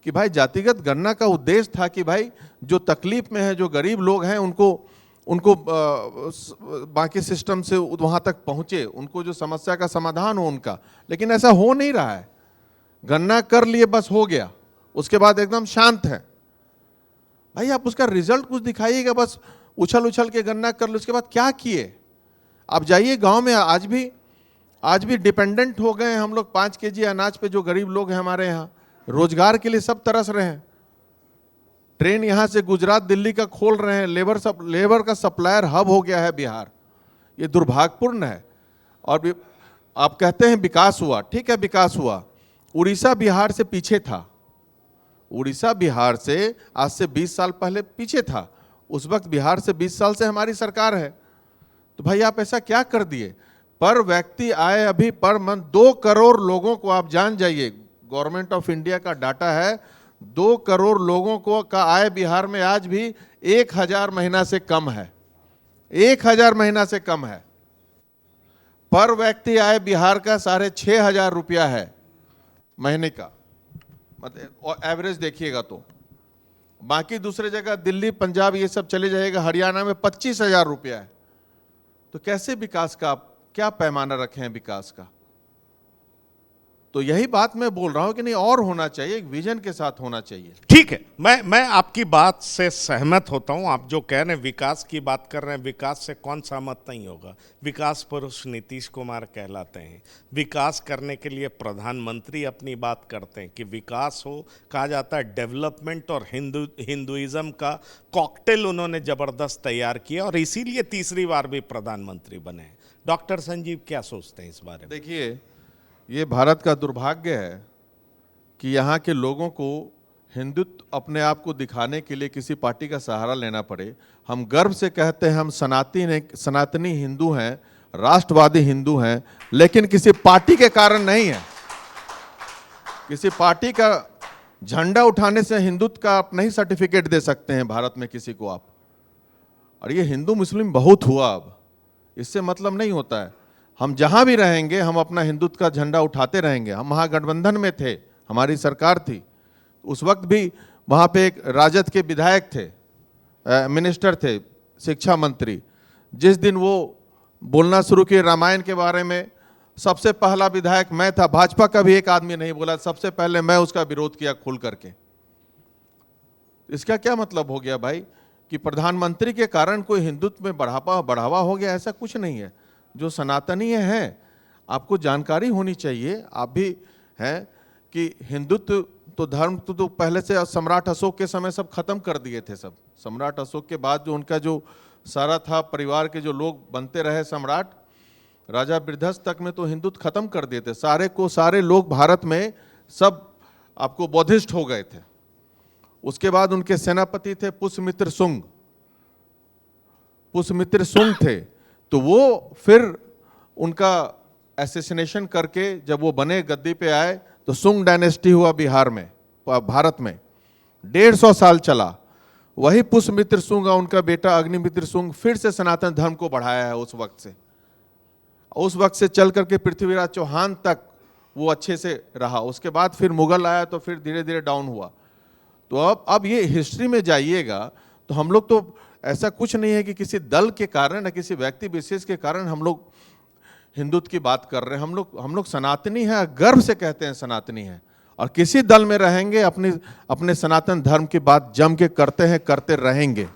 कि भाई जातिगत गणना का उद्देश्य था कि भाई जो तकलीफ में है, जो गरीब लोग हैं, उनको बाकी सिस्टम से वहाँ तक पहुँचे, उनको जो समस्या का समाधान हो उनका। लेकिन ऐसा हो नहीं रहा है। गणना कर लिए बस हो गया, उसके बाद एकदम शांत है। भाई आप उसका रिजल्ट कुछ दिखाइएगा, बस उछल उछल के गणना कर लो, उसके बाद क्या किए? आप जाइए गांव में, आज भी डिपेंडेंट हो गए हैं हम लोग 5 केजी अनाज पे। जो गरीब लोग हैं हमारे यहाँ, रोजगार के लिए सब तरस रहे हैं। ट्रेन यहाँ से गुजरात दिल्ली का खोल रहे हैं, लेबर का सप्लायर हब हो गया है बिहार। ये दुर्भाग्यपूर्ण है। और आप कहते हैं विकास हुआ, ठीक है विकास हुआ। उड़ीसा बिहार से पीछे था। उड़ीसा बिहार से आज से 20 साल पहले पीछे था। उस वक्त बिहार से 20 साल से हमारी सरकार है। तो भाई आप ऐसा क्या कर दिए? पर व्यक्ति आय अभी पर मंथ 2 करोड़ लोगों को, आप जान जाइए, गवर्नमेंट ऑफ इंडिया का डाटा है, 2 करोड़ लोगों को का आय बिहार में आज भी 1000 महीना से कम है। 1000 महीना से कम है। पर व्यक्ति आय बिहार का 6500 रुपया है महीने का, मतलब एवरेज देखिएगा तो। बाकी दूसरे जगह दिल्ली, पंजाब ये सब चले जाएगा, हरियाणा में 25,000 रुपया है। तो कैसे विकास का आप क्या पैमाना रखे हैं विकास का? तो यही बात मैं बोल रहा हूं कि नहीं, और होना चाहिए, एक विजन के साथ होना चाहिए। ठीक है, मैं आपकी बात से सहमत होता हूं। आप जो कह रहे हैं, विकास की बात कर रहे हैं, विकास से कौन सहमत नहीं होगा? विकास पुरुष नीतीश कुमार कहलाते हैं। विकास करने के लिए प्रधानमंत्री अपनी बात करते हैं कि विकास हो, कहा जाता है डेवलपमेंट और हिंदुइज्म का कॉकटेल उन्होंने जबरदस्त तैयार किया और इसीलिए तीसरी बार भी प्रधानमंत्री बने। डॉक्टर संजीव क्या सोचते हैं इस बारे में? देखिए, ये भारत का दुर्भाग्य है कि यहाँ के लोगों को हिंदुत्व अपने आप को दिखाने के लिए किसी पार्टी का सहारा लेना पड़े। हम गर्व से कहते हैं हम सनातनी हिंदू हैं, राष्ट्रवादी हिंदू हैं, लेकिन किसी पार्टी के कारण नहीं है। किसी पार्टी का झंडा उठाने से हिंदुत्व का आप नहीं सर्टिफिकेट दे सकते हैं भारत में किसी को आप। और ये हिंदू मुस्लिम बहुत हुआ, अब इससे मतलब नहीं होता है। हम जहां भी रहेंगे हम अपना हिंदुत्व का झंडा उठाते रहेंगे। हम महागठबंधन में थे, हमारी सरकार थी, उस वक्त भी वहां पे एक राजद के विधायक थे, मिनिस्टर थे, शिक्षा मंत्री। जिस दिन वो बोलना शुरू किए रामायण के बारे में, सबसे पहला विधायक मैं था। भाजपा का भी एक आदमी नहीं बोला, सबसे पहले मैं उसका विरोध किया खुल करके। इसका क्या मतलब हो गया भाई कि प्रधानमंत्री के कारण कोई हिंदुत्व में बढ़ावा हो गया? ऐसा कुछ नहीं है। जो सनातनी हैं, आपको जानकारी होनी चाहिए, आप भी हैं, कि हिंदुत्व तो धर्म तो पहले से सम्राट अशोक के समय सब खत्म कर दिए थे। सब सम्राट अशोक के बाद जो उनका जो सारा था परिवार के जो लोग बनते रहे सम्राट, राजा बृहस्पति तक में तो हिंदुत्व खत्म कर दिए थे। सारे लोग भारत में सब आपको बौद्धिस्ट हो गए थे। उसके बाद उनके सेनापति थे पुष्यमित्र शुंग थे। तो वो फिर उनका एसेसिनेशन करके जब वो बने, गद्दी पे आए, तो सुंग डायनेस्टी हुआ बिहार में, भारत में 150 साल चला। वही पुष्यमित्र शुंग और उनका बेटा अग्निमित्र शुंग फिर से सनातन धर्म को बढ़ाया है। उस वक्त से चल करके पृथ्वीराज चौहान तक वो अच्छे से रहा। उसके बाद फिर मुगल आया तो फिर धीरे धीरे डाउन हुआ। तो अब ये हिस्ट्री में जाइएगा तो हम लोग तो ऐसा कुछ नहीं है कि किसी दल के कारण या किसी व्यक्ति विशेष के कारण हम लोग हिंदुत्व की बात कर रहे हैं। हम लोग सनातनी हैं, गर्व से कहते हैं सनातनी हैं, और किसी दल में रहेंगे अपने सनातन धर्म की बात जम के करते हैं, करते रहेंगे।